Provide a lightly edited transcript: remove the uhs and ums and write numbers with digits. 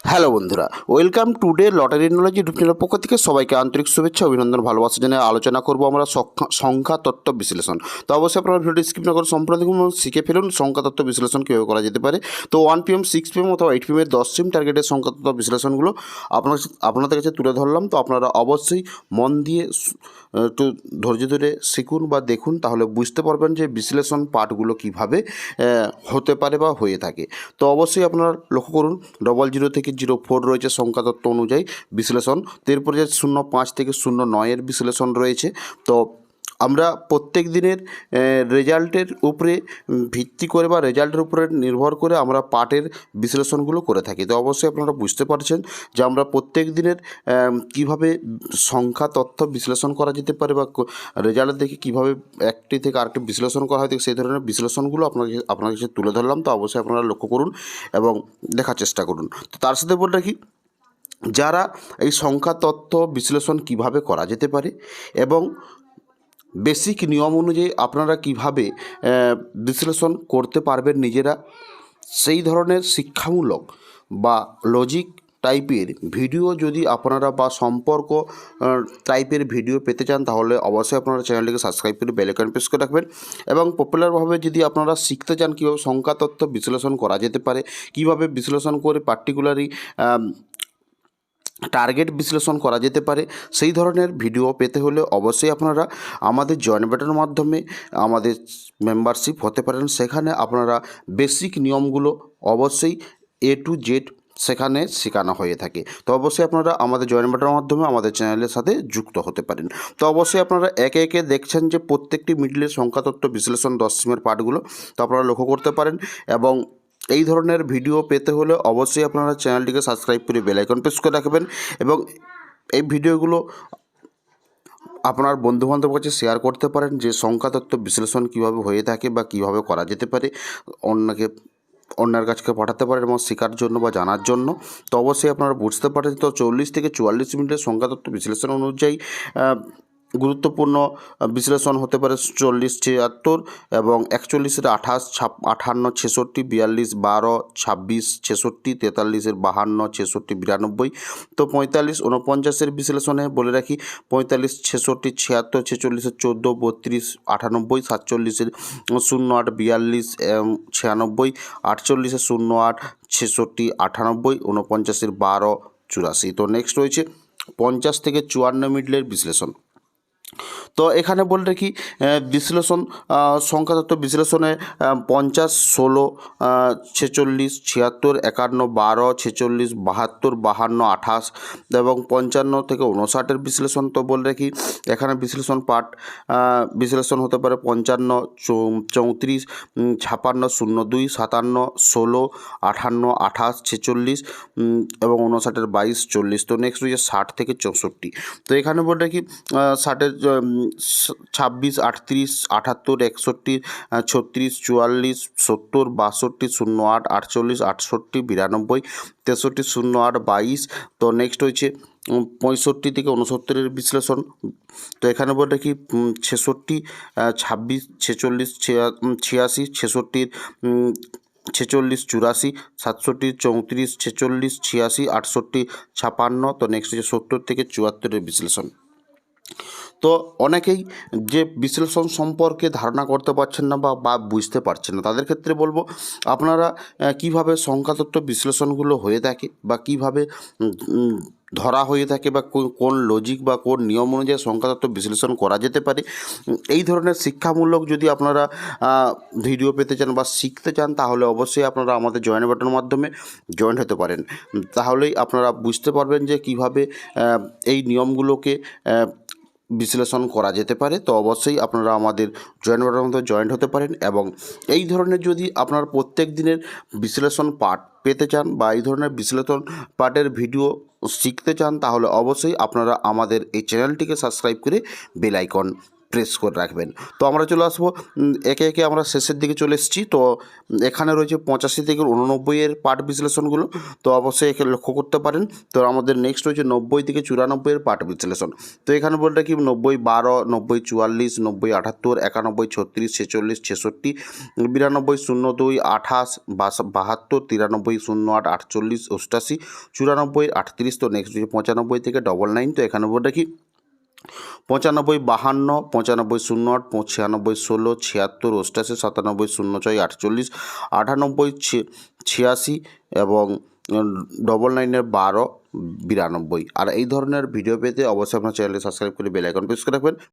Hello বন্ধুরা, welcome today lottery knowledge YouTube চ্যানেলের পক্ষ থেকে সবাইকে আন্তরিক শুভেচ্ছা অভিনন্দন ভালোবাসা জানিয়ে আলোচনা করব আমরা সংখ্যা তত্ত্ব বিশ্লেষণ। তো অবশ্যই আপনারা ভিডিওটি স্কিপ না করে সম্পূর্ণ দেখুন এবং শিখে ফেলুন সংখ্যা তত্ত্ব বিশ্লেষণ কীভাবে করা যেতে পারে। তো 1 PM 6 PM অথবা 8 PM 10 সিম টার্গেটের সংখ্যা তত্ত্ব বিশ্লেষণগুলো আপনাদের কাছে তুলে ধরলাম। তো আপনারা অবশ্যই মন দিয়ে একটু ধৈর্য ধরে শিখুন বা দেখুন, তাহলে বুঝতে পারবেন যে বিশ্লেষণ পার্টগুলো কীভাবে হতে পারে বা হয়ে থাকে। তো অবশ্যই আপনারা লক্ষ্য করুন 00 থেকে 04 রয়েছে সংখ্যা তত্ত্ব অনুযায়ী বিশ্লেষণ। এরপরে যে 05 থেকে 09 বিশ্লেষণ রয়েছে। তো আমরা প্রত্যেক দিনের রেজাল্টের উপরে ভিত্তি করে বা রেজাল্টের উপরে নির্ভর করে আমরা পার্টের বিশ্লেষণগুলো করে থাকি। তো অবশ্যই আপনারা বুঝতে পারছেন যে আমরা প্রত্যেক দিনের কীভাবে সংখ্যা তথ্য বিশ্লেষণ করা যেতে পারে বা রেজাল্ট দেখে কীভাবে একটি থেকে আরেকটি বিশ্লেষণ করা হয়, সেই ধরনের বিশ্লেষণগুলো আপনার কাছে তুলে ধরলাম। তো অবশ্যই আপনারা লক্ষ্য করুন এবং দেখার চেষ্টা করুন। তো তার সাথে বলে রাখি, যারা এই সংখ্যা তথ্য বিশ্লেষণ কিভাবে করা যেতে পারে এবং বেসিক নিয়ম অনুযায়ী আপনারা কিভাবে বিশ্লেষণ করতে পারবেন নিজেরা, সেই ধরনের শিক্ষামূলক বা লজিক টাইপের ভিডিও যদি আপনারা বা সম্পর্ক টাইপের ভিডিও পেতে চান, তাহলে অবশ্যই আপনারা চ্যানেলটিকে সাবস্ক্রাইব করে বেল আইকন প্রেস করে রাখবেন। এবং পপুলারভাবে যদি আপনারা শিখতে চান কীভাবে সংখ্যা তথ্য বিশ্লেষণ করা যেতে পারে, কীভাবে বিশ্লেষণ করে পার্টিকুলারই টার্গেট বিশ্লেষণ করা যেতে পারে, সেই ধরনের ভিডিও পেতে হলে অবশ্যই আপনারা আমাদের জয়েন বাটনের মাধ্যমে আমাদের মেম্বারশিপ হতে পারেন। সেখানে আপনারা বেসিক নিয়মগুলো অবশ্যই A to Z সেখানে শেখানো হয়ে থাকে। তো অবশ্যই আপনারা আমাদের জয়েন বাটনের মাধ্যমে আমাদের চ্যানেলের সাথে যুক্ত হতে পারেন। তো অবশ্যই আপনারা একে একে দেখছেন যে প্রত্যেকটি মিডলের সংখ্যা তত্ত্ব বিশ্লেষণ 10 সিমের পার্টগুলো তো আপনারা লক্ষ্য করতে পারেন। এবং এই ধরনের ভিডিও পেতে হলে অবশ্যই আপনারা চ্যানেলটিকে সাবস্ক্রাইব করে বেল আইকন প্রেস করে রাখবেন এবং এই ভিডিওগুলো আপনার বন্ধুবান্ধবের কাছে শেয়ার করতে পারেন যে সংখ্যা তত্ত্ব বিশ্লেষণ কীভাবে হয়ে থাকে বা কীভাবে করা যেতে পারে, অন্যের কাছে পাঠাতে পারেন এবং শেখার জন্য বা জানার জন্য। তো অবশ্যই আপনারা বুঝতে পারেন। তো 40 থেকে 44 মিনিটের সংখ্যা তত্ত্ব বিশ্লেষণ অনুযায়ী গুরুত্বপূর্ণ বিশ্লেষণ হতে পারে 40 76 এবং 41 28 58 66 42 12 26 66 43 52 66 92। তো 45 49 বিশ্লেষণে বলে রাখি 45 66 76 46 14 32 98 47 08 42 96 48 08 66 98 49 12 84। তো নেক্সট রয়েছে 50 থেকে 54 মিডলের বিশ্লেষণ। তো এখানে বলে রাখি বিশ্লেষণ সংখ্যা তত্ত্ব বিশ্লেষণে 50 16 46 76 51 12 46 72 52 28 এবং 55 থেকে 59 বিশ্লেষণ। তো বলে রাখি এখানে বিশ্লেষণ পার্ট বিশ্লেষণ হতে পারে 55 34 56 02 57 16 58 28 46 এবং 59 22 40। তো নেক্সট রয়েছে 60 থেকে 64। তো এখানে বলে রাখি 60 26 38 78 61 36 44 70 62 08 48 68 92 63 08 22। তো নেক্সট হচ্ছে 65 থেকে 69 বিশ্লেষণ। তো এখানে বলে রাখি 66 26 46 86 66 46 84 67 34 46 86 68 56। তো নেক্সট হচ্ছে 70 থেকে 74 বিশ্লেষণ। তো অনেকেই যে বিশ্লেষণ সম্পর্কে ধারণা করতে পারছেন না বা বুঝতে পারছেন না, তাদের ক্ষেত্রে বলবো আপনারা কিভাবে সংখ্যা তত্ত্ব বিশ্লেষণগুলো হয়ে থাকে বা কিভাবে ধরা হয়ে থাকে বা কোন লজিক বা কোন নিয়ম অনুযায়ী সংখ্যা তত্ত্ব বিশ্লেষণ করা যেতে পারে, এই ধরনের শিক্ষামূলক যদি আপনারা ভিডিও পেতে চান বা শিখতে চান, তাহলে অবশ্যই আপনারা আমাদের জয়েন বাটনের মাধ্যমে জয়েন হতে পারেন। তাহলেই আপনারা বুঝতে পারবেন যে কিভাবে এই নিয়মগুলোকে বিশ্লেষণ করা যেতে পারে। তো অবশ্যই আপনারা আমাদের জয়েন বাটনের মধ্যে জয়েন্ট হতে পারেন এবং এই ধরনের যদি আপনার প্রত্যেক দিনের বিশ্লেষণ পাঠ পেতে চান বা এই ধরনের বিশ্লেষণ পাঠের ভিডিও শিখতে চান, তাহলে অবশ্যই আপনারা আমাদের এই চ্যানেলটিকে সাবস্ক্রাইব করে বেল আইকন প্রেস করে রাখবেন। তো আমরা চলে আসবো একে একে আমরা শেষের দিকে চলে এসেছি। তো এখানে রয়েছে 85 থেকে 89 এর পাঠ বিশ্লেষণগুলো, তো অবশ্যই একে লক্ষ্য করতে পারেন। তো আমাদের নেক্সট রয়েছে 90 থেকে 94 এর পাঠ বিশ্লেষণ। তো এখানে বলতে কি 90, 12, 90, 44, 90, 78, 91, 36, 46, 66, 92, 02, 28, 72, 93, 08, 48, 88, 94, 38। তো নেক্সট রয়েছে 95 থেকে 99। তো এখানে বলতে কি 95, 52, 95, 08, 96, 16, 76, 88, 97, 06, 48, 98, 86 এবং 99 12, 92। আর এই ধরনের ভিডিও পেতে অবশ্যই আপনার চ্যানেলটি সাবস্ক্রাইব করে বেল আইকন প্রেস করে রাখবেন।